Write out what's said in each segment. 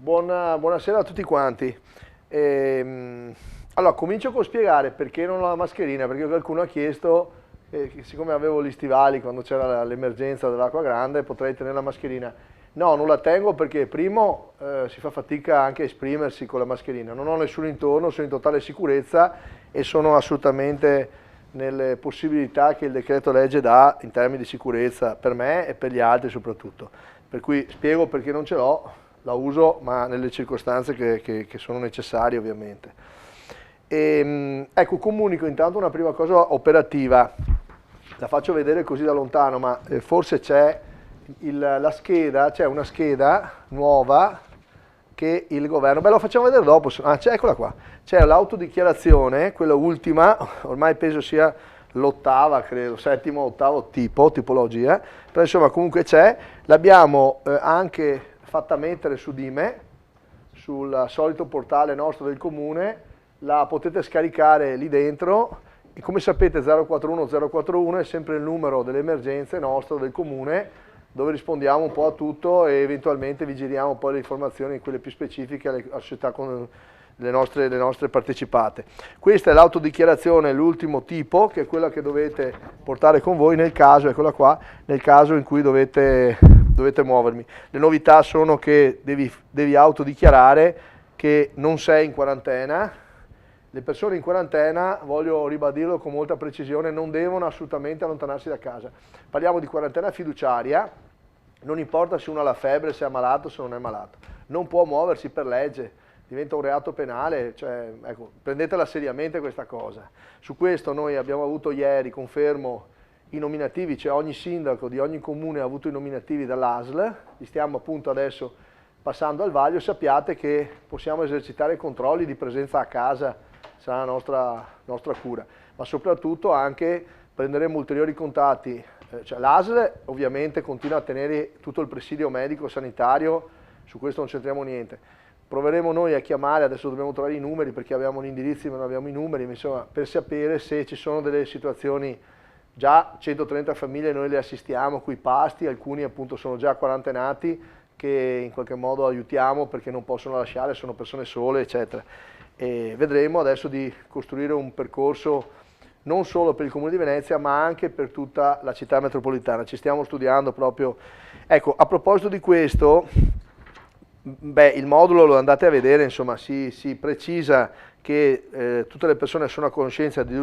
Buonasera a tutti quanti. Allora, comincio con spiegare perché non ho la mascherina, perché qualcuno ha chiesto che siccome avevo gli stivali quando c'era l'emergenza dell'acqua grande potrei tenere la mascherina. No, non la tengo perché primo si fa fatica anche a esprimersi con la mascherina, non ho nessuno intorno, sono in totale sicurezza e sono assolutamente nelle possibilità che il decreto legge dà in termini di sicurezza per me e per gli altri soprattutto. Per cui spiego perché non ce l'ho, la uso ma nelle circostanze che sono necessarie ovviamente. Ecco, comunico intanto una prima cosa operativa, la faccio vedere così da lontano, ma forse c'è la scheda, c'è una scheda nuova che il governo, beh lo facciamo vedere dopo, eccola qua, c'è l'autodichiarazione, quella ultima, ormai penso sia l'ottava, credo, settimo, ottavo tipologia, però insomma comunque c'è, l'abbiamo anche fatta mettere su Dime, sul solito portale nostro del comune, la potete scaricare lì dentro e come sapete 041 041 è sempre il numero delle emergenze nostro del comune dove rispondiamo un po' a tutto e eventualmente vi giriamo poi le informazioni, quelle più specifiche alle società con le nostre partecipate. Questa è l'autodichiarazione, l'ultimo tipo, che è quella che dovete portare con voi nel caso, eccola qua, nel caso in cui dovete muovermi. Le novità sono che devi autodichiarare che non sei in quarantena. Le persone in quarantena, voglio ribadirlo con molta precisione, non devono assolutamente allontanarsi da casa. Parliamo di quarantena fiduciaria, non importa se uno ha la febbre, se è ammalato, se non è malato. Non può muoversi per legge, diventa un reato penale, cioè, ecco, prendetela seriamente questa cosa. Su questo noi abbiamo avuto ieri, confermo, i nominativi, cioè ogni sindaco di ogni comune ha avuto i nominativi dall'ASL, li stiamo appunto adesso passando al vaglio, sappiate che possiamo esercitare controlli di presenza a casa, sarà la nostra cura, ma soprattutto anche prenderemo ulteriori contatti, cioè l'ASL ovviamente continua a tenere tutto il presidio medico sanitario, su questo non c'entriamo niente, proveremo noi a chiamare, adesso dobbiamo trovare i numeri perché abbiamo gli indirizzi ma non abbiamo i numeri, insomma, per sapere se ci sono delle situazioni, già 130 famiglie noi le assistiamo, qui pasti, alcuni appunto sono già quarantenati che in qualche modo aiutiamo perché non possono lasciare, sono persone sole eccetera. E vedremo adesso di costruire un percorso non solo per il Comune di Venezia ma anche per tutta la città metropolitana, ci stiamo studiando proprio. Ecco, a proposito di questo, beh, il modulo lo andate a vedere, insomma si precisa che tutte le persone sono a conoscenza di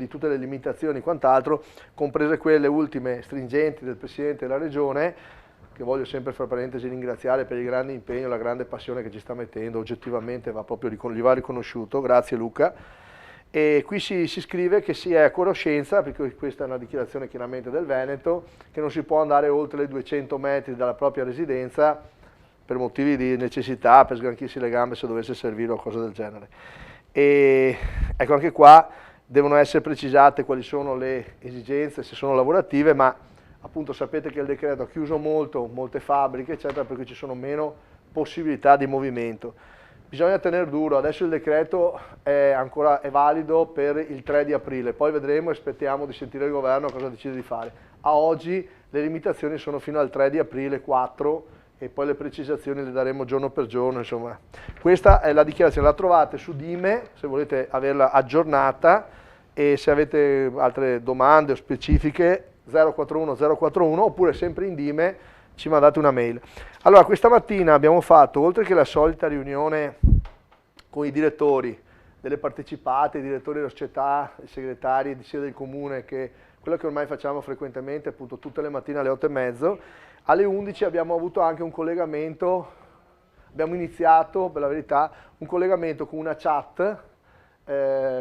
tutte le limitazioni e quant'altro, comprese quelle ultime stringenti del Presidente della Regione, che voglio sempre fra parentesi ringraziare per il grande impegno, la grande passione che ci sta mettendo, oggettivamente gli va riconosciuto, grazie Luca. E qui si scrive che si è a conoscenza, perché questa è una dichiarazione chiaramente del Veneto, che non si può andare oltre le 200 metri dalla propria residenza per motivi di necessità, per sgranchirsi le gambe se dovesse servire o cose del genere. E ecco, anche qua devono essere precisate quali sono le esigenze, se sono lavorative, ma appunto sapete che il decreto ha chiuso molte fabbriche, eccetera, perché ci sono meno possibilità di movimento. Bisogna tenere duro, adesso il decreto è valido per il 3 di aprile, poi vedremo e aspettiamo di sentire il governo cosa decide di fare. A oggi le limitazioni sono fino al 3 di aprile, 4, e poi le precisazioni le daremo giorno per giorno, insomma. Questa è la dichiarazione, la trovate su Dime, se volete averla aggiornata, e se avete altre domande o specifiche 041 041 oppure sempre in Dime ci mandate una mail. Allora, questa mattina abbiamo fatto, oltre che la solita riunione con i direttori delle partecipate, i direttori della società, i segretari sia del comune che quella che ormai facciamo frequentemente, appunto tutte le mattine alle 8:30, alle 11 abbiamo avuto anche un collegamento, abbiamo iniziato per la verità un collegamento con una chat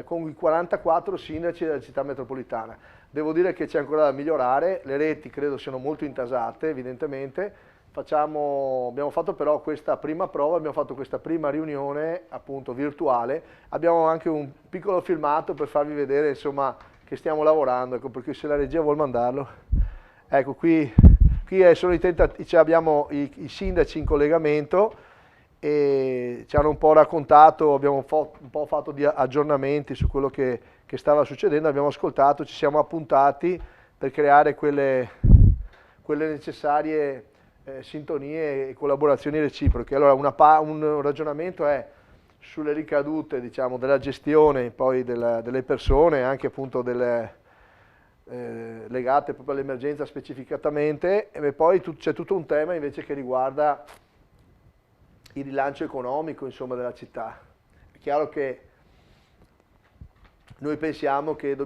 con i 44 sindaci della città metropolitana. Devo dire che c'è ancora da migliorare, le reti credo siano molto intasate evidentemente, abbiamo fatto però questa prima prova, abbiamo fatto questa prima riunione appunto virtuale, abbiamo anche un piccolo filmato per farvi vedere insomma che stiamo lavorando, ecco, perché se la regia vuol mandarlo, ecco qui sono cioè abbiamo i sindaci in collegamento e ci hanno un po' raccontato, abbiamo un po' fatto di aggiornamenti su quello che stava succedendo, abbiamo ascoltato, ci siamo appuntati per creare quelle necessarie sintonie e collaborazioni reciproche. Allora un ragionamento è sulle ricadute, diciamo, della gestione poi delle persone, anche appunto legate proprio all'emergenza specificatamente, e poi c'è tutto un tema invece che riguarda il rilancio economico, insomma, della città. È chiaro che noi pensiamo che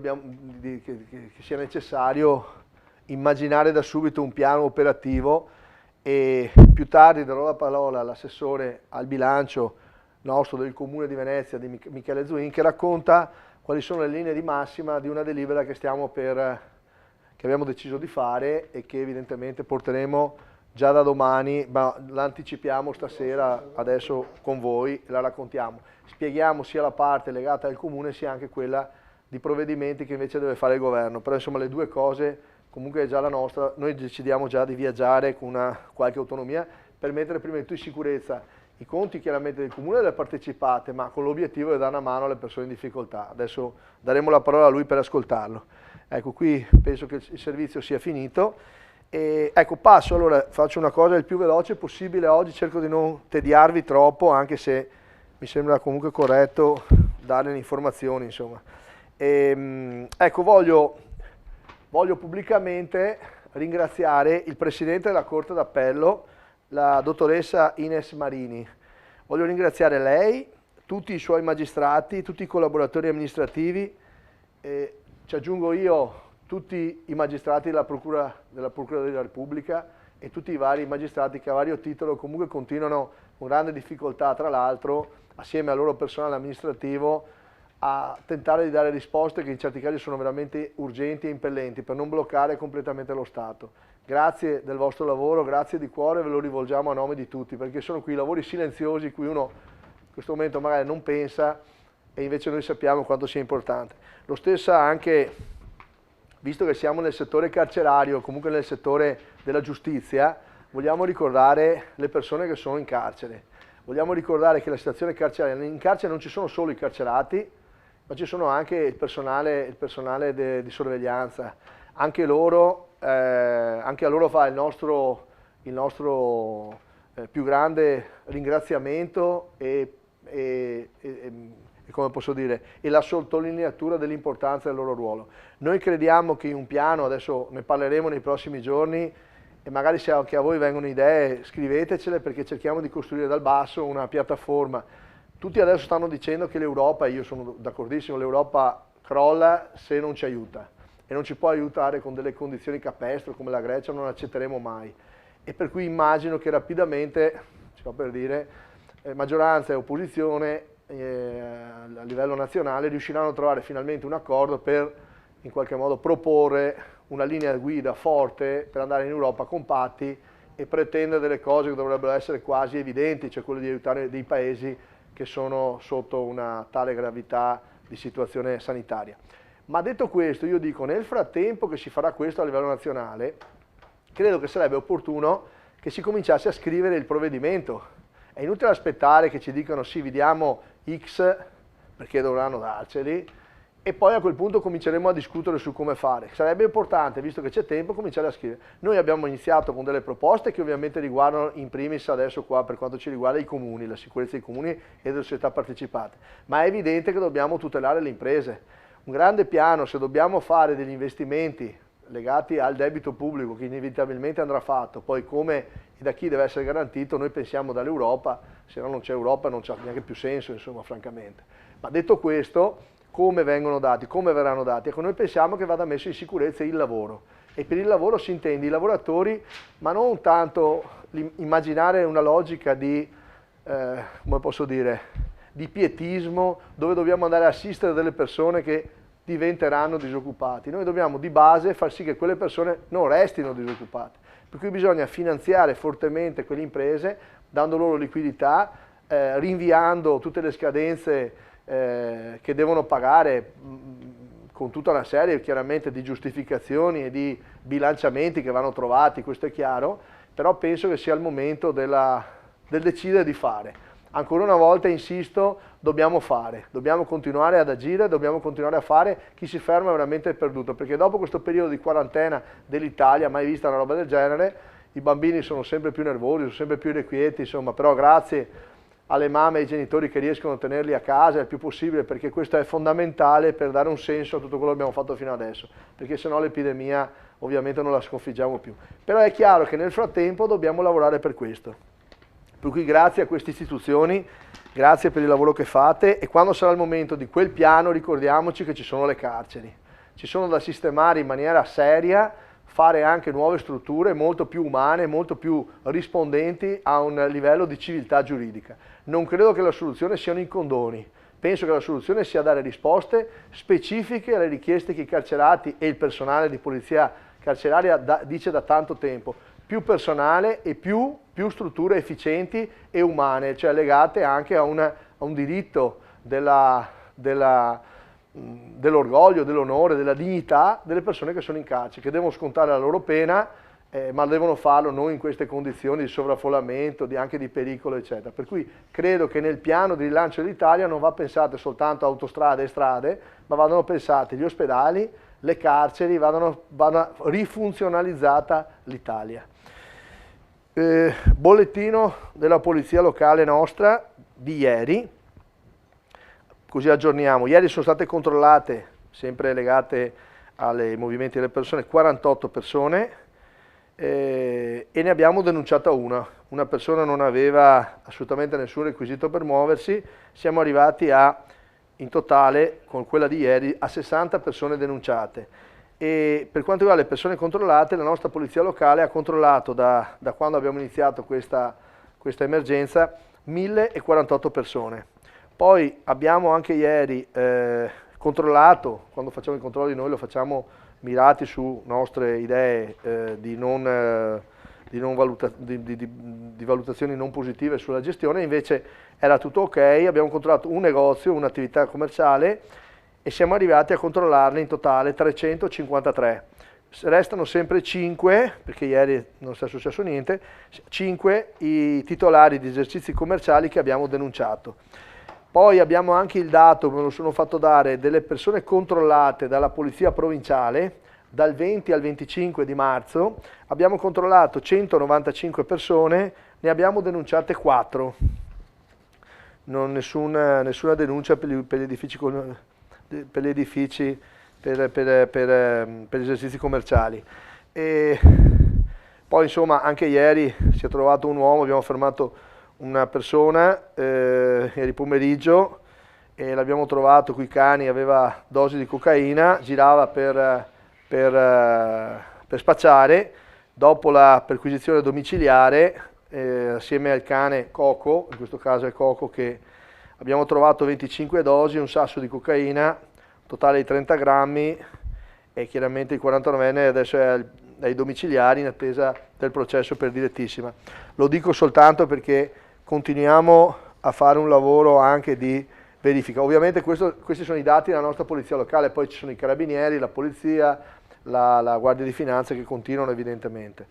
sia necessario immaginare da subito un piano operativo, e più tardi darò la parola all'assessore al bilancio nostro del Comune di Venezia, di Michele Zuin, che racconta quali sono le linee di massima di una delibera che abbiamo deciso di fare e che evidentemente porteremo già da domani, ma la anticipiamo stasera adesso con voi, la raccontiamo. Spieghiamo sia la parte legata al Comune sia anche quella di provvedimenti che invece deve fare il governo, però insomma le due cose comunque è già la nostra. Noi decidiamo già di viaggiare con qualche autonomia per mettere prima di tutto in sicurezza i conti chiaramente del Comune e delle partecipate, ma con l'obiettivo di dare una mano alle persone in difficoltà. Adesso daremo la parola a lui per ascoltarlo. Ecco, qui penso che il servizio sia finito. E ecco, passo, allora faccio una cosa il più veloce possibile oggi, cerco di non tediarvi troppo, anche se mi sembra comunque corretto dare le informazioni, insomma. Ecco, voglio pubblicamente ringraziare il Presidente della Corte d'Appello, la dottoressa Ines Marini. Voglio ringraziare lei, tutti i suoi magistrati, tutti i collaboratori amministrativi, ci aggiungo io, tutti i magistrati della Procura della Repubblica e tutti i vari magistrati che a vario titolo comunque continuano con grande difficoltà, tra l'altro, assieme al loro personale amministrativo, a tentare di dare risposte che in certi casi sono veramente urgenti e impellenti per non bloccare completamente lo Stato. Grazie del vostro lavoro, grazie di cuore, ve lo rivolgiamo a nome di tutti, perché sono quei lavori silenziosi cui uno in questo momento magari non pensa e invece noi sappiamo quanto sia importante. Lo stesso anche, visto che siamo nel settore carcerario, comunque nel settore della giustizia, vogliamo ricordare le persone che sono in carcere. Vogliamo ricordare che la situazione carceraria, in carcere non ci sono solo i carcerati, ma ci sono anche il personale di sorveglianza. Anche a loro va il nostro più grande ringraziamento e come posso dire, e la sottolineatura dell'importanza del loro ruolo. Noi crediamo che un piano, adesso ne parleremo nei prossimi giorni, e magari se anche a voi vengono idee scrivetecele, perché cerchiamo di costruire dal basso una piattaforma. Tutti adesso stanno dicendo che l'Europa, e io sono d'accordissimo, l'Europa crolla se non ci aiuta e non ci può aiutare con delle condizioni capestro come la Grecia, non accetteremo mai. E per cui immagino che rapidamente, si fa per dire, maggioranza e opposizione a livello nazionale riusciranno a trovare finalmente un accordo per in qualche modo proporre una linea guida forte per andare in Europa compatti e pretendere delle cose che dovrebbero essere quasi evidenti, cioè quello di aiutare dei paesi che sono sotto una tale gravità di situazione sanitaria. Ma detto questo, io dico, nel frattempo che si farà questo a livello nazionale, credo che sarebbe opportuno che si cominciasse a scrivere il provvedimento. È inutile aspettare che ci dicano sì, vi diamo X, perché dovranno darceli, e poi a quel punto cominceremo a discutere su come fare. Sarebbe importante, visto che c'è tempo, cominciare a scrivere. Noi abbiamo iniziato con delle proposte che ovviamente riguardano in primis adesso qua per quanto ci riguarda i comuni, la sicurezza dei comuni e delle società partecipate, ma è evidente che dobbiamo tutelare le imprese. Un grande piano, se dobbiamo fare degli investimenti legati al debito pubblico che inevitabilmente andrà fatto, poi come e da chi deve essere garantito, noi pensiamo dall'Europa, se no non c'è Europa non c'ha neanche più senso, insomma, francamente. Ma detto questo, come vengono dati, come verranno dati? Ecco, noi pensiamo che vada messo in sicurezza il lavoro, e per il lavoro si intende i lavoratori, ma non tanto immaginare una logica di, come posso dire, di pietismo, dove dobbiamo andare a assistere delle persone che diventeranno disoccupati. Noi dobbiamo di base far sì che quelle persone non restino disoccupate, per cui bisogna finanziare fortemente quelle imprese, dando loro liquidità, rinviando tutte le scadenze che devono pagare con tutta una serie chiaramente di giustificazioni e di bilanciamenti che vanno trovati, questo è chiaro, però penso che sia il momento del decidere di fare. Ancora una volta insisto, dobbiamo fare, dobbiamo continuare ad agire, dobbiamo continuare a fare, chi si ferma è veramente perduto, perché dopo questo periodo di quarantena dell'Italia, mai vista una roba del genere, i bambini sono sempre più nervosi, sono sempre più irrequieti, insomma, però grazie alle mamme e ai genitori che riescono a tenerli a casa il più possibile, perché questo è fondamentale per dare un senso a tutto quello che abbiamo fatto fino adesso, perché sennò l'epidemia ovviamente non la sconfiggiamo più. Però è chiaro che nel frattempo dobbiamo lavorare per questo. Per cui grazie a queste istituzioni, grazie per il lavoro che fate, e quando sarà il momento di quel piano ricordiamoci che ci sono le carceri. Ci sono da sistemare in maniera seria, fare anche nuove strutture molto più umane, molto più rispondenti a un livello di civiltà giuridica. Non credo che la soluzione siano i condoni, penso che la soluzione sia dare risposte specifiche alle richieste che i carcerati e il personale di polizia carceraria dice da tanto tempo. Più personale e più strutture efficienti e umane, cioè legate anche a un diritto dell'orgoglio, dell'onore, della dignità delle persone che sono in carcere, che devono scontare la loro pena, ma devono farlo non in queste condizioni di sovraffollamento, anche di pericolo, eccetera. Per cui credo che nel piano di rilancio dell'Italia non va pensate soltanto a autostrade e strade, ma vadano pensate gli ospedali, le carceri, vadano rifunzionalizzata l'Italia. Bollettino della polizia locale nostra di ieri, così aggiorniamo. Ieri sono state controllate, sempre legate ai movimenti delle persone, 48 persone e ne abbiamo denunciata una persona non aveva assolutamente nessun requisito per muoversi, siamo arrivati in totale, con quella di ieri, a 60 persone denunciate. E per quanto riguarda le persone controllate, la nostra polizia locale ha controllato da quando abbiamo iniziato questa emergenza 1048 persone. Poi abbiamo anche ieri controllato, quando facciamo i controlli noi lo facciamo mirati su nostre idee di valutazioni non positive sulla gestione, invece era tutto ok, abbiamo controllato un negozio, un'attività commerciale, e siamo arrivati a controllarne in totale 353. Restano sempre 5, perché ieri non è successo niente, 5 i titolari di esercizi commerciali che abbiamo denunciato. Poi abbiamo anche il dato, me lo sono fatto dare, delle persone controllate dalla polizia provinciale. Dal 20 al 25 di marzo abbiamo controllato 195 persone, ne abbiamo denunciate 4. Nessuna denuncia per gli edifici, per gli esercizi commerciali. E poi insomma anche ieri si è trovato un uomo, abbiamo fermato una persona ieri pomeriggio e l'abbiamo trovato coi cani, aveva dosi di cocaina, girava per spacciare. Dopo la perquisizione domiciliare, assieme al cane Coco, in questo caso è Coco, che abbiamo trovato 25 dosi, un sasso di cocaina, totale di 30 grammi, e chiaramente il 49enne adesso è ai domiciliari in attesa del processo per direttissima. Lo dico soltanto perché continuiamo a fare un lavoro anche di verifica. Ovviamente questi sono i dati della nostra polizia locale, poi ci sono i carabinieri, la polizia, la Guardia di Finanza che continuano evidentemente.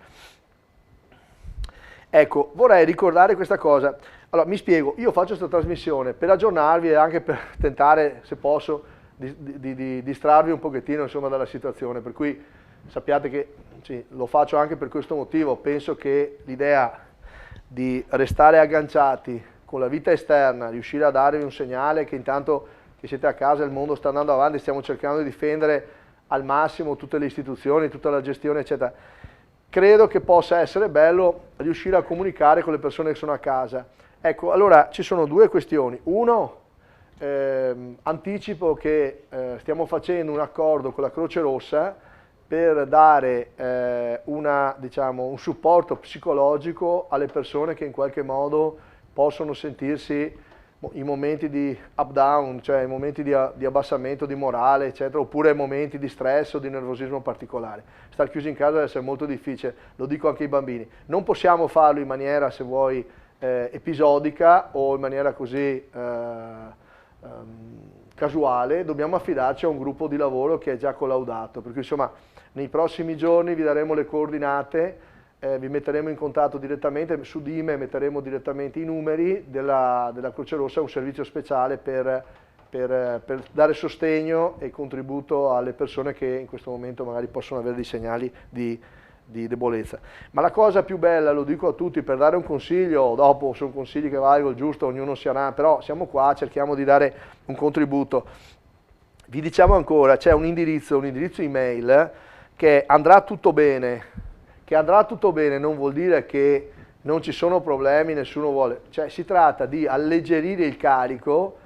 Ecco, vorrei ricordare questa cosa. Allora, mi spiego, io faccio questa trasmissione per aggiornarvi e anche per tentare, se posso, di distrarvi un pochettino insomma, dalla situazione, per cui sappiate che sì, lo faccio anche per questo motivo. Penso che l'idea di restare agganciati con la vita esterna, riuscire a darvi un segnale che intanto che siete a casa il mondo sta andando avanti, stiamo cercando di difendere al massimo tutte le istituzioni, tutta la gestione eccetera, credo che possa essere bello riuscire a comunicare con le persone che sono a casa. Ecco, allora ci sono due questioni. Uno, anticipo che stiamo facendo un accordo con la Croce Rossa per dare un supporto psicologico alle persone che in qualche modo possono sentirsi in momenti di up-down, cioè in momenti di abbassamento di morale, eccetera, oppure in momenti di stress o di nervosismo particolare. Star chiusi in casa deve essere molto difficile, lo dico anche ai bambini. Non possiamo farlo in maniera, se vuoi, episodica o in maniera così casuale, dobbiamo affidarci a un gruppo di lavoro che è già collaudato, per cui insomma nei prossimi giorni vi daremo le coordinate, vi metteremo in contatto direttamente, su Dime metteremo direttamente i numeri della Croce Rossa, un servizio speciale per dare sostegno e contributo alle persone che in questo momento magari possono avere dei segnali di di debolezza. Ma la cosa più bella, lo dico a tutti per dare un consiglio, dopo sono consigli che valgono, giusto, ognuno si ha, però siamo qua, cerchiamo di dare un contributo. Vi diciamo ancora, c'è un indirizzo email che andrà tutto bene, non vuol dire che non ci sono problemi, nessuno vuole, cioè si tratta di alleggerire il carico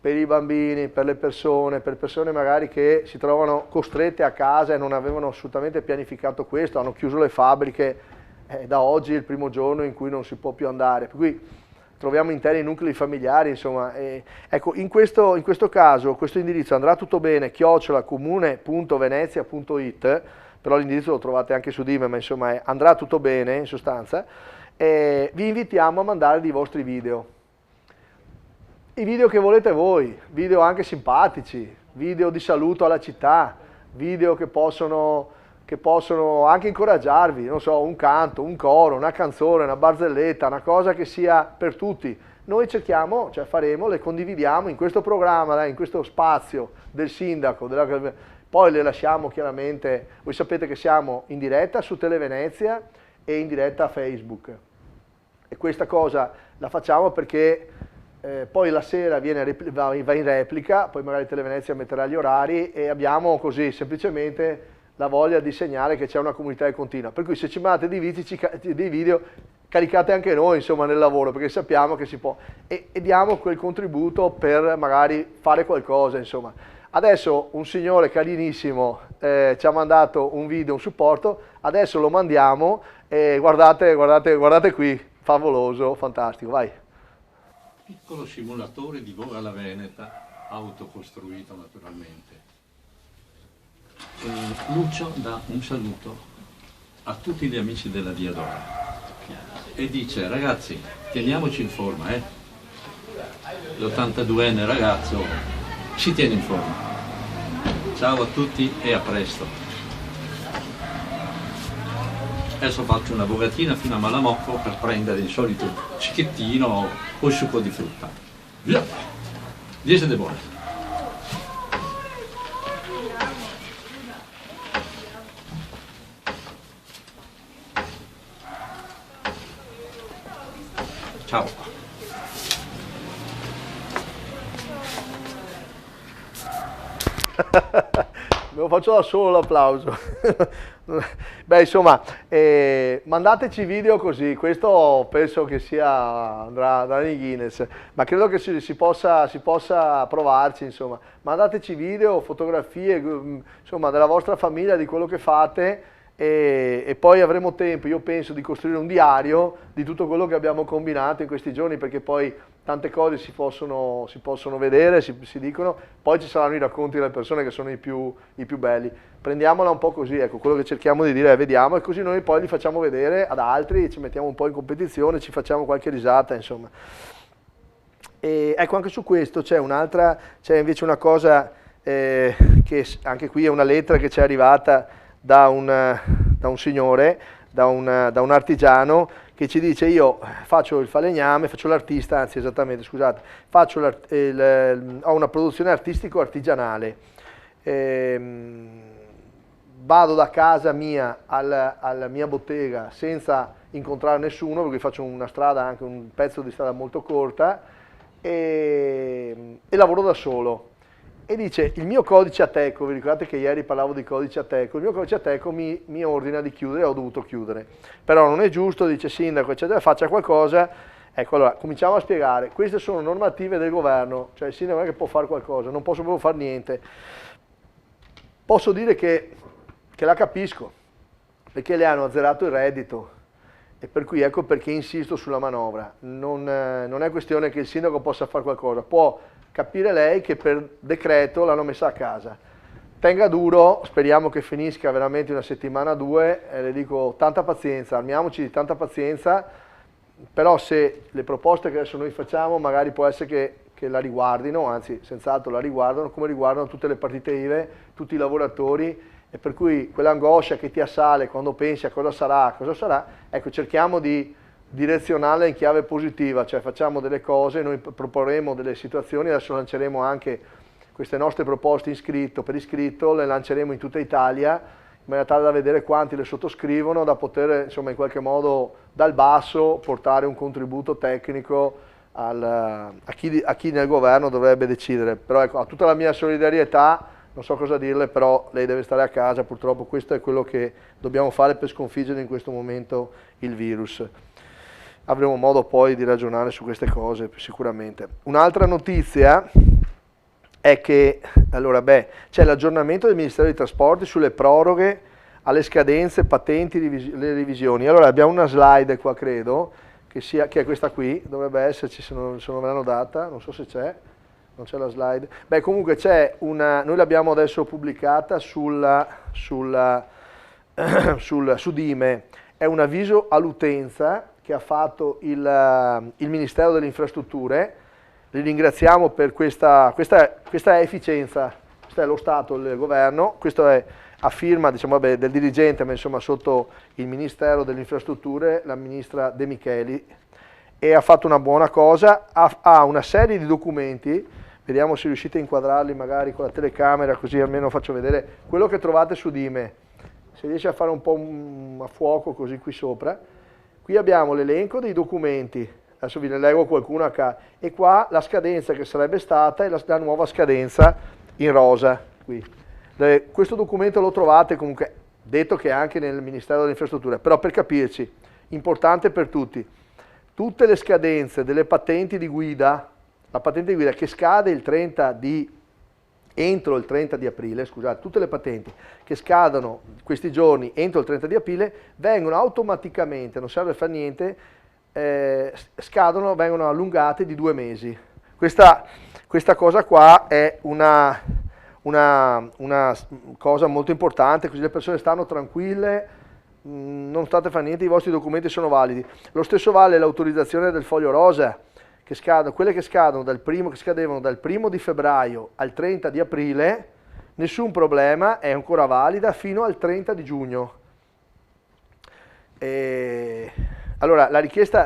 per i bambini, per le persone, per persone magari che si trovano costrette a casa e non avevano assolutamente pianificato questo, hanno chiuso le fabbriche, da oggi è il primo giorno in cui non si può più andare, per cui troviamo interi nuclei familiari, insomma, ecco, in questo caso questo indirizzo andrà tutto bene, @comune.venezia.it, però l'indirizzo lo trovate anche su Dime, ma insomma andrà tutto bene in sostanza, vi invitiamo a mandare dei vostri video. I video che volete voi, video anche simpatici, video di saluto alla città, video che possono anche incoraggiarvi, non so, un canto, un coro, una canzone, una barzelletta, una cosa che sia per tutti. Noi cerchiamo, cioè faremo, le condividiamo in questo programma, in questo spazio del sindaco, poi le lasciamo chiaramente, voi sapete che siamo in diretta su Televenezia e in diretta a Facebook. E questa cosa la facciamo perché poi la sera va in replica, poi magari Televenezia metterà gli orari e abbiamo così semplicemente la voglia di segnare che c'è una comunità che continua. Per cui se ci mandate dei video, caricate anche noi insomma nel lavoro, perché sappiamo che si può e diamo quel contributo per magari fare qualcosa insomma. Adesso un signore carinissimo ci ha mandato un video, un supporto, adesso lo mandiamo e guardate qui, favoloso, fantastico, vai. Piccolo simulatore di volo alla Veneta, autocostruito naturalmente. Lucio dà un saluto a tutti gli amici della Via Dora e dice: ragazzi, teniamoci in forma, L'82enne ragazzo ci tiene in forma. Ciao a tutti e a presto. Adesso faccio una bogatina fino a Malamocco per prendere il solito cicchettino o il succo di frutta. Via! 10 de buone. Ciao. Me lo faccio da solo l'applauso. Beh, insomma, mandateci video così, questo penso che andrà nei Guinness, ma credo che si possa provarci, insomma. Mandateci video, fotografie, insomma, della vostra famiglia, di quello che fate e poi avremo tempo, io penso, di costruire un diario di tutto quello che abbiamo combinato in questi giorni, perché poi tante cose si possono vedere, si dicono, poi ci saranno i racconti delle persone che sono i più belli. Prendiamola un po' così, ecco, quello che cerchiamo di dire è vediamo, e così noi poi li facciamo vedere ad altri, ci mettiamo un po' in competizione, ci facciamo qualche risata, insomma. E ecco, anche su questo c'è invece una cosa, che anche qui è una lettera che ci è arrivata da un signore, da un artigiano, che ci dice: io faccio il falegname, faccio l'artista, anzi esattamente, scusate, ho una produzione artistico-artigianale, vado da casa mia alla mia bottega senza incontrare nessuno, perché faccio una strada, anche un pezzo di strada molto corta, e lavoro da solo. E dice: il mio codice Ateco, vi ricordate che ieri parlavo di codice Ateco, il mio codice Ateco mi ordina di chiudere, ho dovuto chiudere, però non è giusto, dice sindaco, eccetera, faccia qualcosa. Ecco, allora cominciamo a spiegare, queste sono normative del governo, cioè il sindaco non è che può fare qualcosa, non posso proprio fare niente. Posso dire che la capisco, perché le hanno azzerato il reddito, e per cui ecco perché insisto sulla manovra. Non è questione che il sindaco possa fare qualcosa, può capire lei che per decreto l'hanno messa a casa. Tenga duro, speriamo che finisca veramente una settimana o due, le dico tanta pazienza, armiamoci di tanta pazienza, però se le proposte che adesso noi facciamo magari può essere che la riguardino, anzi senz'altro la riguardano, come riguardano tutte le partite IVA, tutti i lavoratori, e per cui quell'angoscia che ti assale quando pensi a cosa sarà, ecco, cerchiamo di direzionarla in chiave positiva, cioè facciamo delle cose, noi proporremo delle situazioni, adesso lanceremo anche queste nostre proposte per iscritto, le lanceremo in tutta Italia, in maniera tale da vedere quanti le sottoscrivono, da poter insomma in qualche modo dal basso portare un contributo tecnico a chi nel governo dovrebbe decidere. Però ecco, ha tutta la mia solidarietà, non so cosa dirle, però lei deve stare a casa, purtroppo questo è quello che dobbiamo fare per sconfiggere in questo momento il virus. Avremo modo poi di ragionare su queste cose sicuramente. Un'altra notizia è che allora, c'è l'aggiornamento del Ministero dei Trasporti sulle proroghe alle scadenze, patenti, le revisioni. Allora abbiamo una slide qua, credo, che è questa qui, dovrebbe esserci se non me l'hanno data, non so se c'è, non c'è la slide. Beh, comunque c'è noi l'abbiamo adesso pubblicata su Dime, è un avviso all'utenza che ha fatto il Ministero delle Infrastrutture. Li ringraziamo per questa è efficienza, questo è lo Stato, il governo, questo è a firma diciamo, del dirigente, ma insomma sotto il Ministero delle Infrastrutture, la ministra De Micheli, e ha fatto una buona cosa, ha una serie di documenti, vediamo se riuscite a inquadrarli magari con la telecamera, così almeno faccio vedere quello che trovate su Dime, se riesce a fare un po' a fuoco così qui sopra. Qui abbiamo l'elenco dei documenti, adesso vi ne leggo qualcuno a caso, e qua la scadenza che sarebbe stata e la nuova scadenza in rosa. Qui. Questo documento lo trovate comunque, detto che è anche nel Ministero delle Infrastrutture, però per capirci, importante per tutti, tutte le scadenze delle patenti di guida, la patente di guida che scade entro il 30 di aprile, scusate, tutte le patenti che scadono questi giorni entro il 30 di aprile vengono automaticamente, non serve a fare niente, vengono allungate di 2 mesi. Questa cosa qua è una cosa molto importante, così le persone stanno tranquille, non state a fare niente, i vostri documenti sono validi. Lo stesso vale l'autorizzazione del foglio rosa, quelle che scadevano dal 1 di febbraio al 30 di aprile, nessun problema, è ancora valida fino al 30 di giugno. Allora,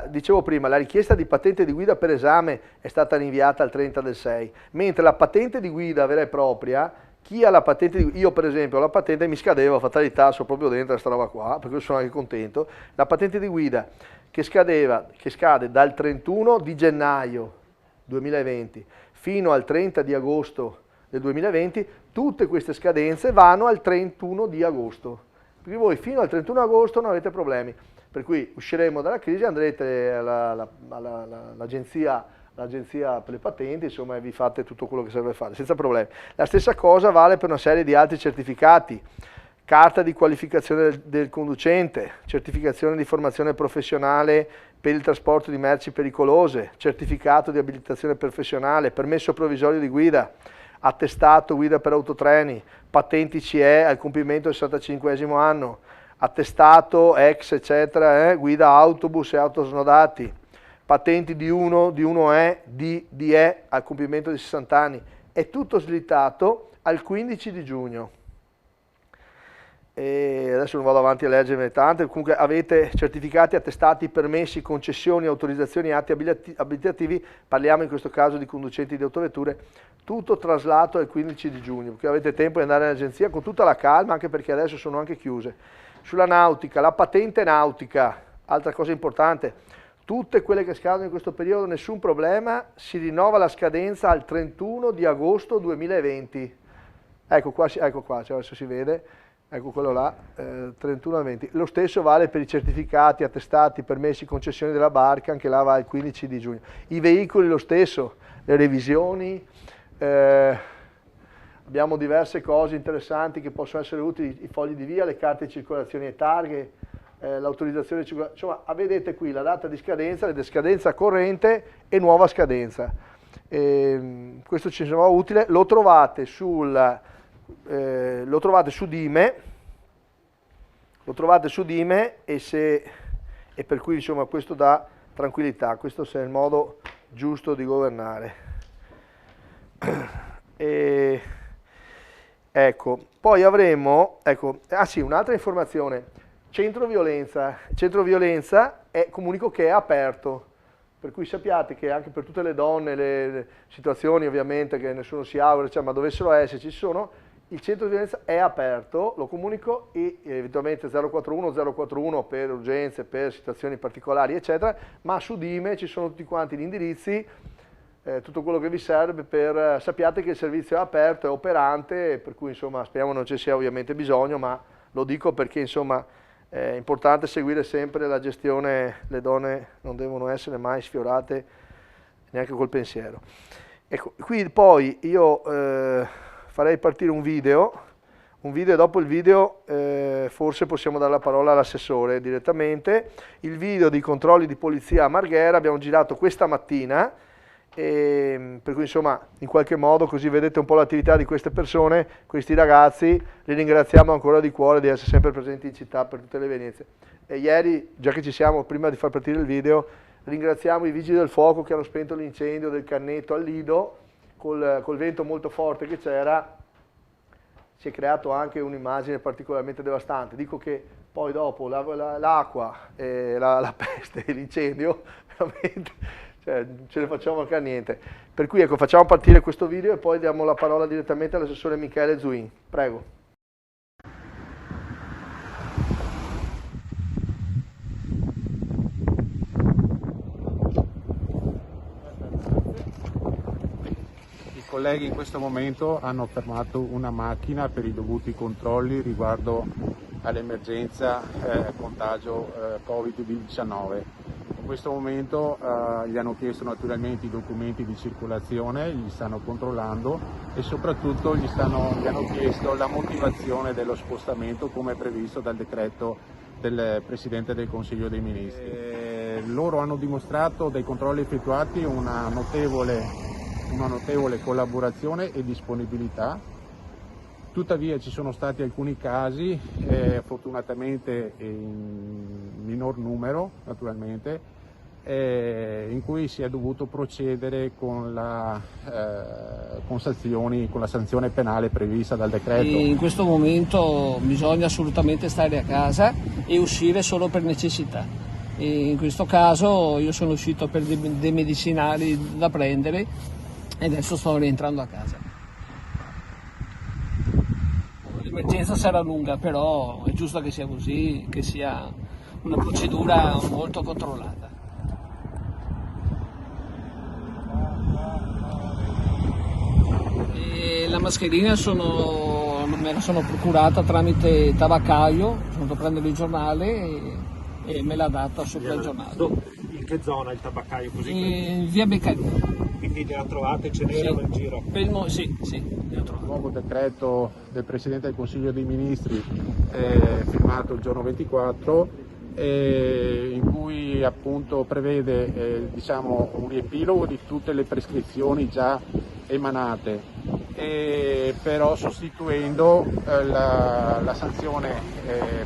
dicevo prima, la richiesta di patente di guida per esame è stata rinviata al 30 del 6, mentre la patente di guida vera e propria, chi ha la patente di guida, io per esempio ho la patente, mi scadeva, fatalità, sono proprio dentro questa roba qua, per cui sono anche contento, la patente di guida che scade dal 31 di gennaio 2020 fino al 30 di agosto del 2020, tutte queste scadenze vanno al 31 di agosto, quindi voi fino al 31 agosto non avete problemi. Per cui usciremo dalla crisi, andrete all'agenzia per le patenti, insomma, e vi fate tutto quello che serve fare, senza problemi. La stessa cosa vale per una serie di altri certificati, carta di qualificazione del conducente, certificazione di formazione professionale per il trasporto di merci pericolose, certificato di abilitazione professionale, permesso provvisorio di guida, attestato guida per autotreni, patenti CE al compimento del 65esimo anno, attestato ex eccetera, guida autobus e autosnodati, patenti di 1E, di DE al compimento di 60 anni, è tutto slittato al 15 di giugno. E adesso non vado avanti a leggermene tante, comunque avete certificati, attestati, permessi, concessioni, autorizzazioni, atti abilitativi, parliamo in questo caso di conducenti di autovetture, tutto traslato al 15 di giugno, perché avete tempo di andare in agenzia con tutta la calma, anche perché adesso sono anche chiuse. Sulla nautica, la patente nautica, altra cosa importante, tutte quelle che scadono in questo periodo, nessun problema, si rinnova la scadenza al 31 di agosto 2020. Ecco qua, cioè adesso si vede, ecco quello là, 31-20. Lo stesso vale per i certificati, attestati, permessi, concessioni della barca, anche là va il 15 di giugno. I veicoli lo stesso, le revisioni, abbiamo diverse cose interessanti che possono essere utili, i fogli di via, le carte di circolazione e targhe, l'autorizzazione di circolazione, insomma vedete qui la data di scadenza, scadenza corrente e nuova scadenza. Questo ci sembrava utile, lo trovate su Dime, e per cui insomma questo dà tranquillità, questo è il modo giusto di governare. Ecco, poi avremo, un'altra informazione, centro violenza comunico che è aperto, per cui sappiate che anche per tutte le donne, le situazioni ovviamente che nessuno si augura, ma dovessero esserci, ci sono il centro di violenza è aperto, lo comunico e eventualmente 041 per urgenze, per situazioni particolari, eccetera, ma su Dime ci sono tutti quanti gli indirizzi, tutto quello che vi serve per sappiate che il servizio è aperto, è operante, per cui insomma speriamo non ci sia ovviamente bisogno, ma lo dico perché insomma è importante seguire sempre la gestione, le donne non devono essere mai sfiorate neanche col pensiero. Ecco, qui poi io farei partire un video e dopo il video forse possiamo dare la parola all'assessore direttamente. Il video dei controlli di polizia a Marghera abbiamo girato questa mattina, per cui insomma in qualche modo così vedete un po' l'attività di queste persone, questi ragazzi, li ringraziamo ancora di cuore di essere sempre presenti in città per tutte le evenienze. E ieri, già che ci siamo, prima di far partire il video, ringraziamo i vigili del fuoco che hanno spento l'incendio del Cannetto al Lido, col vento molto forte che c'era, si è creato anche un'immagine particolarmente devastante. Dico che poi dopo l'acqua, la peste e l'incendio, veramente, cioè, non ce ne facciamo mancare niente. Per cui ecco, facciamo partire questo video e poi diamo la parola direttamente all'assessore Michele Zuin. Prego. I colleghi in questo momento hanno fermato una macchina per i dovuti controlli riguardo all'emergenza contagio Covid-19. In questo momento gli hanno chiesto naturalmente i documenti di circolazione, li stanno controllando e soprattutto gli hanno chiesto la motivazione dello spostamento come previsto dal decreto del Presidente del Consiglio dei Ministri. Loro hanno dimostrato dai controlli effettuati una notevole collaborazione e disponibilità. Tuttavia ci sono stati alcuni casi, fortunatamente in minor numero naturalmente, in cui si è dovuto procedere con la sanzione penale prevista dal decreto. In questo momento bisogna assolutamente stare a casa e uscire solo per necessità. E in questo caso io sono uscito per dei medicinali da prendere e adesso sto rientrando a casa. L'emergenza sarà lunga, però è giusto che sia così, che sia una procedura molto controllata. E la mascherina me la sono procurata tramite Tabaccaio, sono andato a prendere il giornale e me l'ha data sopra il giornale. In che zona il tabaccaio così? In via Beccaria. Quindi le ha trovate, ce n'erano in giro? Sì, le ho trovate. Il nuovo decreto del Presidente del Consiglio dei Ministri firmato il giorno 24 in cui appunto prevede un riepilogo di tutte le prescrizioni già emanate, però sostituendo la sanzione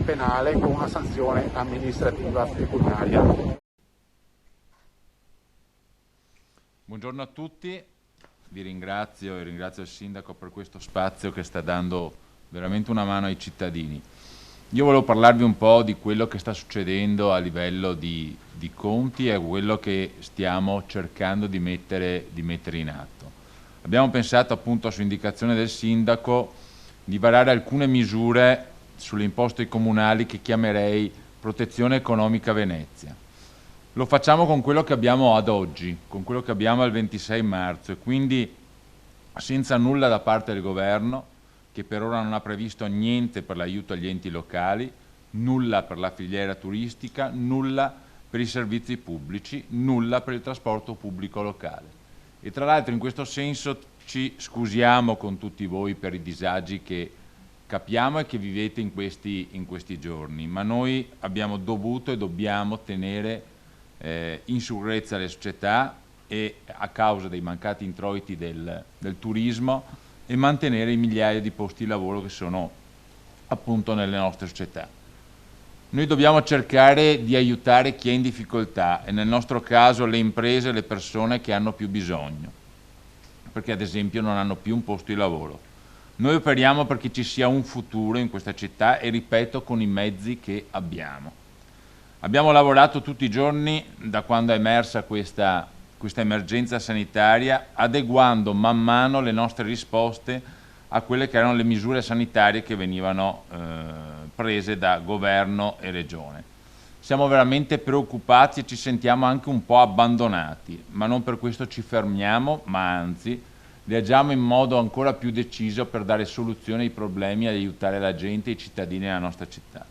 penale con una sanzione amministrativa pecuniaria. Buongiorno a tutti, vi ringrazio e ringrazio il Sindaco per questo spazio che sta dando veramente una mano ai cittadini. Io volevo parlarvi un po' di quello che sta succedendo a livello di conti e quello che stiamo cercando di mettere in atto. Abbiamo pensato appunto su indicazione del Sindaco di varare alcune misure sulle imposte comunali che chiamerei protezione economica Venezia. Lo facciamo con quello che abbiamo ad oggi, con quello che abbiamo al 26 marzo e quindi senza nulla da parte del Governo, che per ora non ha previsto niente per l'aiuto agli enti locali, nulla per la filiera turistica, nulla per i servizi pubblici, nulla per il trasporto pubblico locale. E tra l'altro in questo senso ci scusiamo con tutti voi per i disagi che capiamo e che vivete in questi giorni, ma noi abbiamo dovuto e dobbiamo tenere in sicurezza le società e a causa dei mancati introiti del turismo e mantenere i migliaia di posti di lavoro che sono appunto nelle nostre società. Noi dobbiamo cercare di aiutare chi è in difficoltà e nel nostro caso le imprese e le persone che hanno più bisogno, perché ad esempio non hanno più un posto di lavoro. Noi operiamo perché ci sia un futuro in questa città e ripeto con i mezzi che abbiamo. Abbiamo lavorato tutti i giorni da quando è emersa questa emergenza sanitaria, adeguando man mano le nostre risposte a quelle che erano le misure sanitarie che venivano prese da governo e regione. Siamo veramente preoccupati e ci sentiamo anche un po' abbandonati, ma non per questo ci fermiamo, ma anzi reagiamo in modo ancora più deciso per dare soluzioni ai problemi e aiutare la gente e i cittadini della nostra città.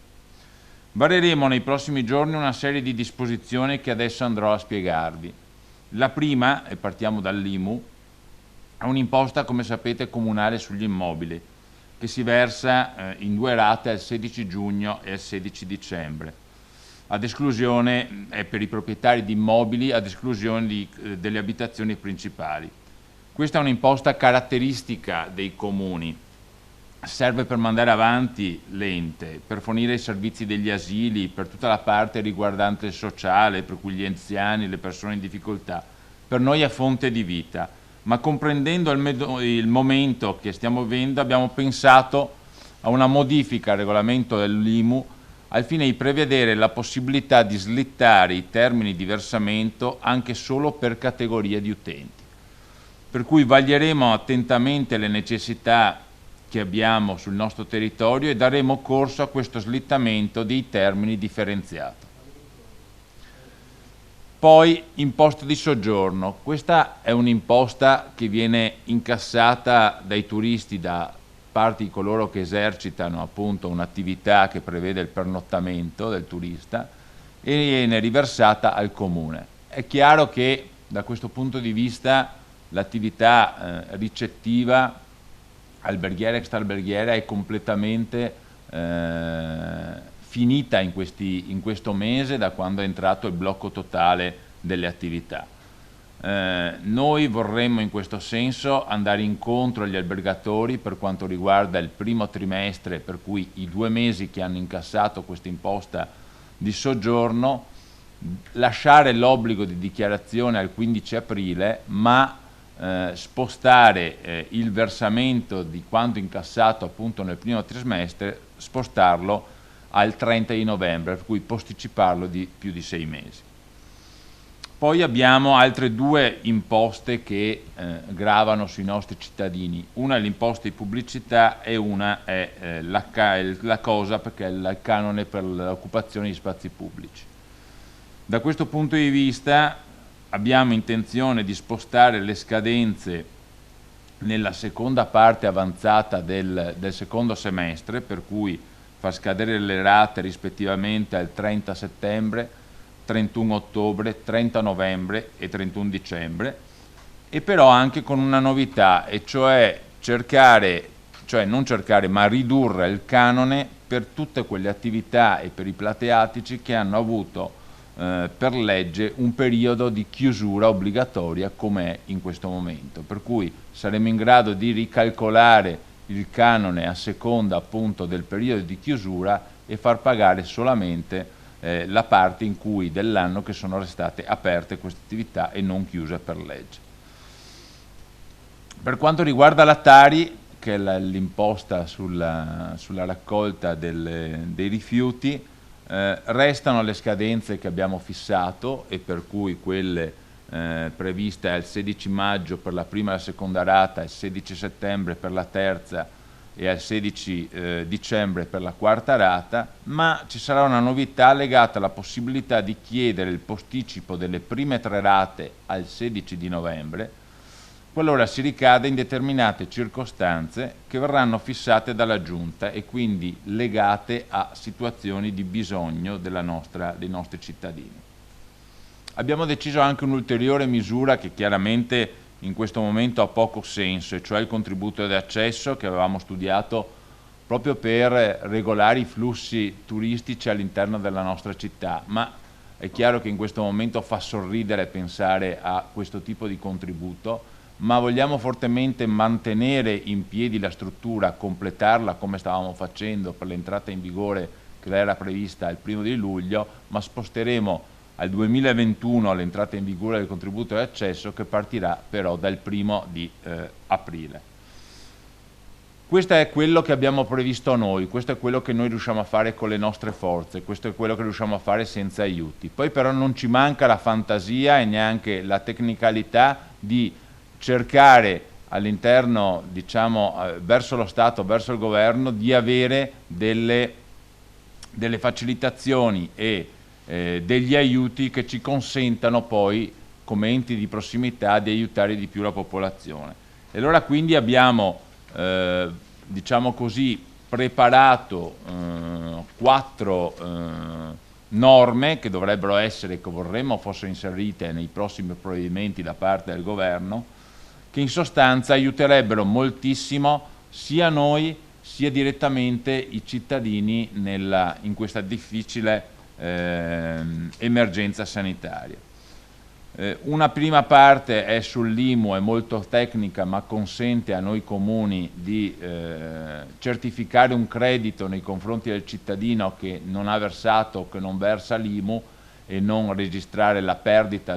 Vareremo nei prossimi giorni una serie di disposizioni che adesso andrò a spiegarvi. La prima, e partiamo dall'IMU, è un'imposta, come sapete, comunale sugli immobili, che si versa in 2 rate al 16 giugno e al 16 dicembre, ad esclusione per i proprietari di immobili, ad esclusione delle abitazioni principali. Questa è un'imposta caratteristica dei comuni, serve per mandare avanti l'ente, per fornire i servizi degli asili, per tutta la parte riguardante il sociale, per cui gli anziani, le persone in difficoltà. Per noi è fonte di vita, ma comprendendo il momento che stiamo vivendo abbiamo pensato a una modifica al regolamento dell'IMU al fine di prevedere la possibilità di slittare i termini di versamento anche solo per categorie di utenti. Per cui vaglieremo attentamente le necessità che abbiamo sul nostro territorio e daremo corso a questo slittamento dei termini differenziato. Poi imposta di soggiorno. Questa è un'imposta che viene incassata dai turisti da parte di coloro che esercitano appunto un'attività che prevede il pernottamento del turista e viene riversata al comune. È chiaro che da questo punto di vista l'attività ricettiva alberghiera e extraalberghiera è completamente finita in questo mese, da quando è entrato il blocco totale delle attività. Noi vorremmo in questo senso andare incontro agli albergatori per quanto riguarda il primo trimestre, per cui i 2 mesi che hanno incassato questa imposta di soggiorno, lasciare l'obbligo di dichiarazione al 15 aprile, ma spostare il versamento di quanto incassato appunto nel primo trimestre, spostarlo al 30 di novembre, per cui posticiparlo di più di 6 mesi. Poi abbiamo altre 2 imposte che gravano sui nostri cittadini. Una è l'imposta di pubblicità e una è la cosa, perché è il canone per l'occupazione di spazi pubblici. Da questo punto di vista abbiamo intenzione di spostare le scadenze nella seconda parte avanzata del secondo semestre, per cui far scadere le rate rispettivamente al 30 settembre, 31 ottobre, 30 novembre e 31 dicembre, e però anche con una novità, e cioè ma ridurre il canone per tutte quelle attività e per i plateatici che hanno avuto per legge un periodo di chiusura obbligatoria come è in questo momento, per cui saremo in grado di ricalcolare il canone a seconda appunto del periodo di chiusura e far pagare solamente la parte in cui dell'anno che sono restate aperte queste attività e non chiuse per legge. Per quanto riguarda la Tari, che è l'imposta sulla raccolta dei rifiuti, restano le scadenze che abbiamo fissato, e per cui quelle previste al 16 maggio per la prima e la seconda rata, al 16 settembre per la terza e al 16 dicembre per la quarta rata, ma ci sarà una novità legata alla possibilità di chiedere il posticipo delle prime 3 rate al 16 di novembre, qualora si ricada in determinate circostanze che verranno fissate dalla Giunta e quindi legate a situazioni di bisogno dei nostri cittadini. Abbiamo deciso anche un'ulteriore misura che chiaramente in questo momento ha poco senso, e cioè il contributo di accesso che avevamo studiato proprio per regolare i flussi turistici all'interno della nostra città, ma è chiaro che in questo momento fa sorridere pensare a questo tipo di contributo, ma vogliamo fortemente mantenere in piedi la struttura, completarla come stavamo facendo per l'entrata in vigore che era prevista il 1° di luglio, ma sposteremo al 2021 l'entrata in vigore del contributo di accesso, che partirà però dal 1° di aprile. Questo è quello che abbiamo previsto noi, questo è quello che noi riusciamo a fare con le nostre forze, questo è quello che riusciamo a fare senza aiuti. Poi però non ci manca la fantasia e neanche la tecnicalità di cercare all'interno, diciamo, verso lo Stato, verso il governo, di avere delle facilitazioni e degli aiuti che ci consentano poi, come enti di prossimità, di aiutare di più la popolazione. E allora quindi abbiamo, diciamo così, preparato 4 norme che dovrebbero essere, che vorremmo fossero inserite nei prossimi provvedimenti da parte del governo, che in sostanza aiuterebbero moltissimo sia noi sia direttamente i cittadini in questa difficile emergenza sanitaria. Una prima parte è sull'IMU, è molto tecnica, ma consente a noi comuni di certificare un credito nei confronti del cittadino che non ha versato o che non versa l'IMU e non registrare la perdita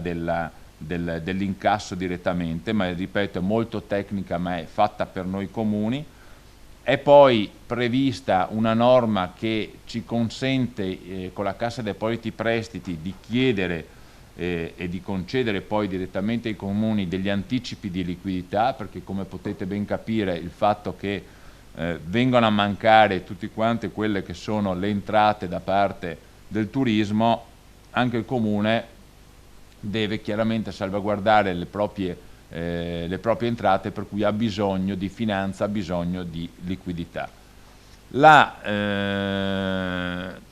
dell'incasso direttamente, ma ripeto è molto tecnica, ma è fatta per noi comuni. È poi prevista una norma che ci consente con la Cassa Depositi Prestiti di chiedere e di concedere poi direttamente ai comuni degli anticipi di liquidità, perché come potete ben capire il fatto che vengono a mancare tutte quante quelle che sono le entrate da parte del turismo, anche il comune deve chiaramente salvaguardare le proprie entrate, per cui ha bisogno di finanza, ha bisogno di liquidità. La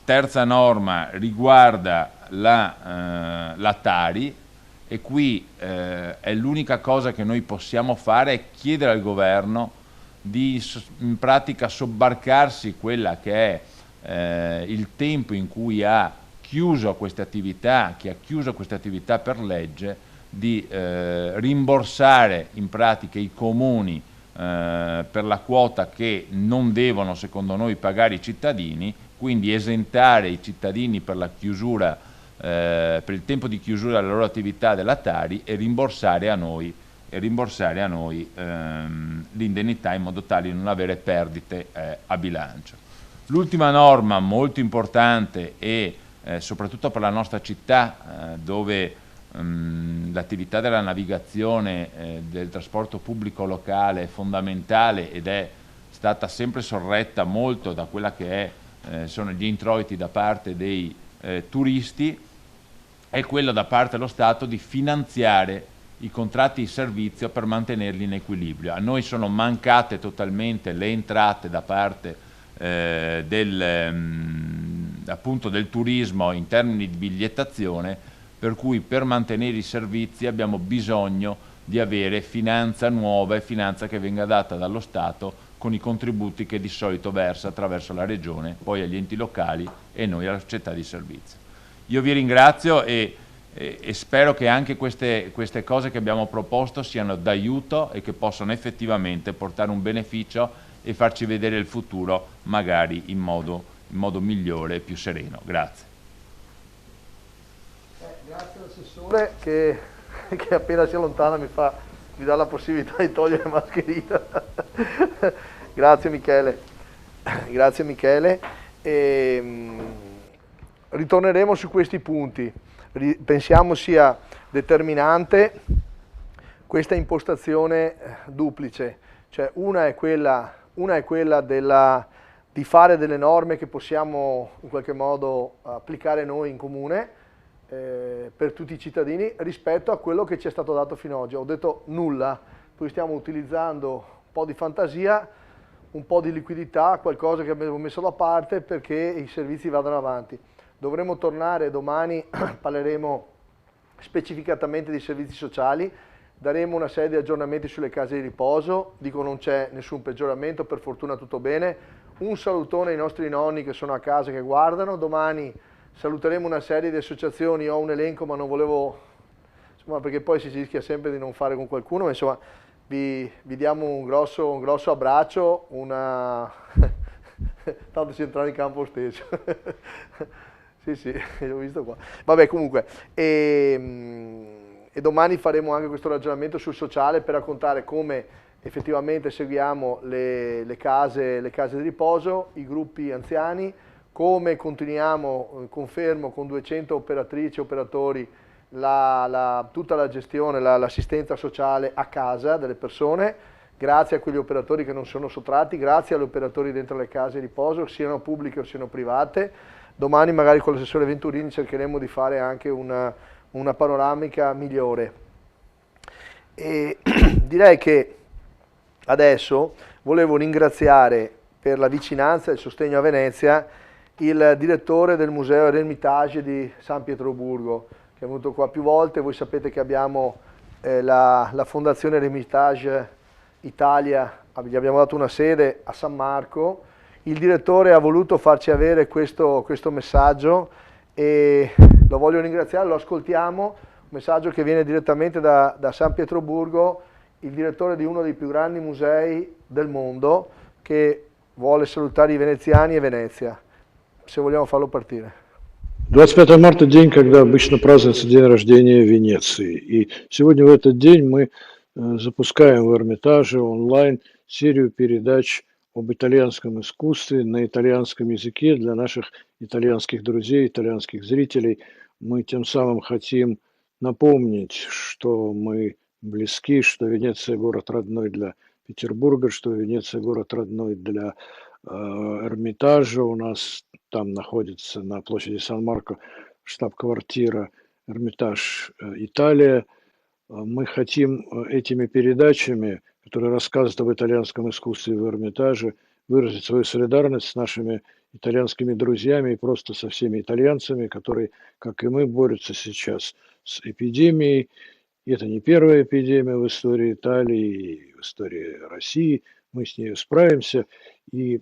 terza norma riguarda la Tari, e qui è l'unica cosa che noi possiamo fare è chiedere al governo di in pratica sobbarcarsi quella che è il tempo in cui ha chiuso queste attività, che ha chiuso queste attività per legge, di rimborsare in pratica i comuni per la quota che non devono secondo noi pagare i cittadini, quindi esentare i cittadini per la chiusura, per il tempo di chiusura della loro attività della Tari e rimborsare a noi l'indennità in modo tale di non avere perdite a bilancio. L'ultima norma molto importante e soprattutto per la nostra città dove l'attività della navigazione del trasporto pubblico locale è fondamentale ed è stata sempre sorretta molto da quella che sono gli introiti da parte dei turisti, è quella da parte dello Stato di finanziare i contratti di servizio per mantenerli in equilibrio. A noi sono mancate totalmente le entrate da parte appunto del turismo in termini di bigliettazione, per cui per mantenere i servizi abbiamo bisogno di avere finanza nuova e finanza che venga data dallo Stato con i contributi che di solito versa attraverso la Regione, poi agli enti locali e noi alla società di servizio. Io vi ringrazio e spero che anche queste cose che abbiamo proposto siano d'aiuto e che possano effettivamente portare un beneficio e farci vedere il futuro magari in modo migliore e più sereno. Grazie. Grazie all'assessore che appena si allontana mi dà la possibilità di togliere la mascherina. Grazie Michele. Grazie Michele. Ritorneremo su questi punti. Pensiamo sia determinante questa impostazione duplice, cioè una è quella di fare delle norme che possiamo in qualche modo applicare noi in comune per tutti i cittadini rispetto a quello che ci è stato dato fino ad oggi. Ho detto nulla, poi stiamo utilizzando un po' di fantasia, un po' di liquidità, qualcosa che abbiamo messo da parte perché i servizi vadano avanti. Dovremo tornare domani, parleremo specificatamente di servizi sociali, daremo una serie di aggiornamenti sulle case di riposo, dico non c'è nessun peggioramento, per fortuna tutto bene. Un salutone ai nostri nonni che sono a casa che guardano, domani saluteremo una serie di associazioni, ho un elenco ma non volevo, insomma, perché poi si rischia sempre di non fare con qualcuno, ma insomma vi diamo un grosso abbraccio, tanto si entra in campo stesso. Sì, l'ho visto qua. Vabbè, comunque, e domani faremo anche questo ragionamento sul sociale per raccontare come effettivamente seguiamo le case di riposo, i gruppi anziani, come continuiamo, confermo, con 200 operatrici e operatori tutta la gestione, l'assistenza sociale a casa delle persone, grazie a quegli operatori che non sono sottratti, grazie agli operatori dentro le case di riposo, siano pubbliche o siano private. Domani magari con l'assessore Venturini cercheremo di fare anche una panoramica migliore. E direi che adesso volevo ringraziare per la vicinanza e il sostegno a Venezia il direttore del Museo Eremitage di San Pietroburgo, che è venuto qua più volte. Voi sapete che abbiamo la Fondazione Eremitage Italia, gli abbiamo dato una sede a San Marco. Il direttore ha voluto farci avere questo messaggio e lo voglio ringraziare, lo ascoltiamo, un messaggio che viene direttamente da San Pietroburgo, il direttore di uno dei più grandi musei del mondo, che vuole salutare i veneziani e Venezia. Se vogliamo farlo partire. 25 марта – день, когда обычно празднуется день рождения Венеции. И сегодня в этот день мы запускаем в Эрмитаже онлайн серию передач об итальянском искусстве на итальянском языке для наших итальянских друзей, итальянских зрителей. Мы тем самым хотим напомнить, что мы близки, что Венеция город родной для Петербурга, что Венеция город родной для Эрмитажа. У нас там находится на площади Сан-Марко штаб-квартира Эрмитаж Италия. Мы хотим этими передачами, которые рассказывают об итальянском искусстве в Эрмитаже, выразить свою солидарность с нашими итальянскими друзьями и просто со всеми итальянцами, которые, как и мы, борются сейчас с эпидемией. И это не первая эпидемия в истории Италии и в истории России. Мы с ней справимся. И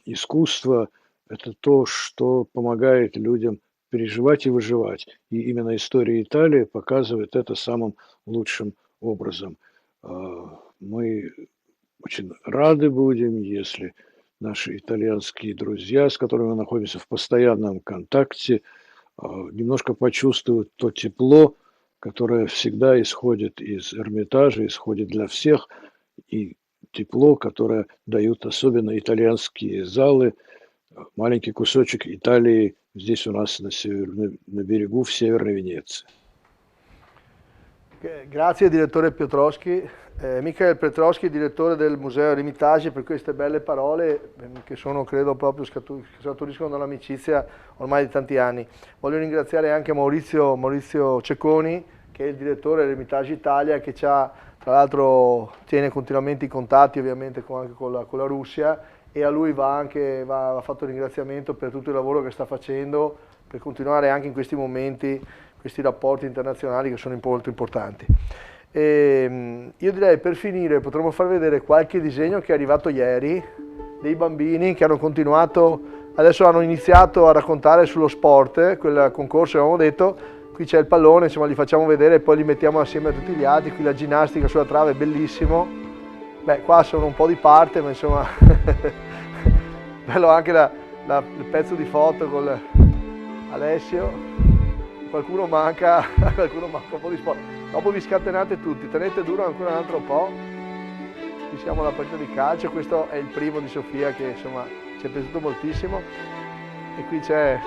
искусство – это то, что помогает людям переживать и выживать. И именно история Италии показывает это самым лучшим образом. Мы очень рады будем, если наши итальянские друзья, с которыми мы находимся в постоянном контакте, немножко почувствуют то тепло, которое всегда исходит из Эрмитажа, исходит для всех, и тепло, которое дают особенно итальянские залы, маленький кусочек Италии здесь у нас на берегу в Северной Венеции. Grazie direttore Piotrowski, Michael Piotrowski, direttore del Museo Eremitage, per queste belle parole che sono, credo, proprio scaturiscono dall'amicizia ormai di tanti anni. Voglio ringraziare anche Maurizio Cecconi, che è il direttore dell'Eremitage Italia, che tra l'altro tiene continuamente i contatti ovviamente anche con la Russia, e a lui va fatto il ringraziamento per tutto il lavoro che sta facendo per continuare anche in questi momenti questi rapporti internazionali che sono molto importanti. Io direi, per finire, potremmo far vedere qualche disegno che è arrivato ieri, dei bambini che hanno continuato, adesso hanno iniziato a raccontare sullo sport, quel concorso che avevamo detto. Qui c'è il pallone, insomma li facciamo vedere e poi li mettiamo assieme a tutti gli altri. Qui la ginnastica sulla trave è bellissimo. Beh, qua sono un po' di parte, ma insomma bello anche il pezzo di foto con Alessio. Qualcuno manca un po' di sport. Dopo vi scatenate tutti, tenete duro ancora un altro po'. Qui siamo alla partita di calcio, questo è il primo di Sofia che insomma ci è piaciuto moltissimo. E qui c'è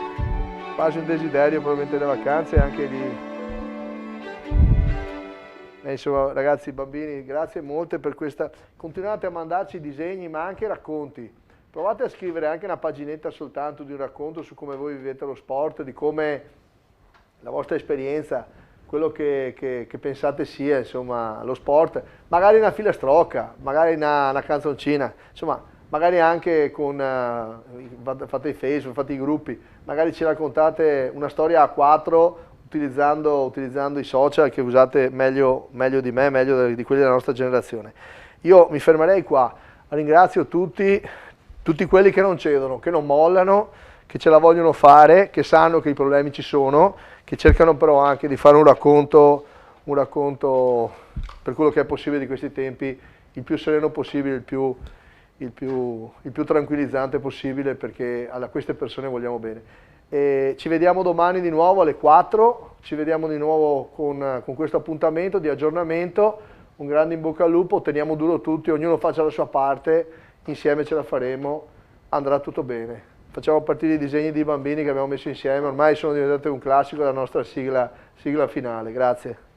quasi un desiderio probabilmente delle vacanze anche di... insomma ragazzi, bambini, grazie molte per questa... Continuate a mandarci disegni ma anche racconti. Provate a scrivere anche una paginetta soltanto di un racconto su come voi vivete lo sport, di come la vostra esperienza, quello che pensate sia insomma lo sport, magari una filastrocca, magari una canzoncina, insomma magari anche fate i Facebook, fate i gruppi, magari ci raccontate una storia a 4 utilizzando i social che usate meglio di me, meglio di quelli della nostra generazione. Io mi fermerei qua, ringrazio tutti quelli che non cedono, che non mollano, che ce la vogliono fare, che sanno che i problemi ci sono, che cercano però anche di fare un racconto per quello che è possibile di questi tempi, il più sereno possibile, il più tranquillizzante possibile, perché a queste persone vogliamo bene. E ci vediamo domani di nuovo alle 4, ci vediamo di nuovo con questo appuntamento di aggiornamento. Un grande in bocca al lupo, teniamo duro tutti, ognuno faccia la sua parte, insieme ce la faremo, andrà tutto bene. facciamo partire i disegni di bambini che abbiamo messo insieme, ormai sono diventate un classico della nostra sigla finale. Grazie.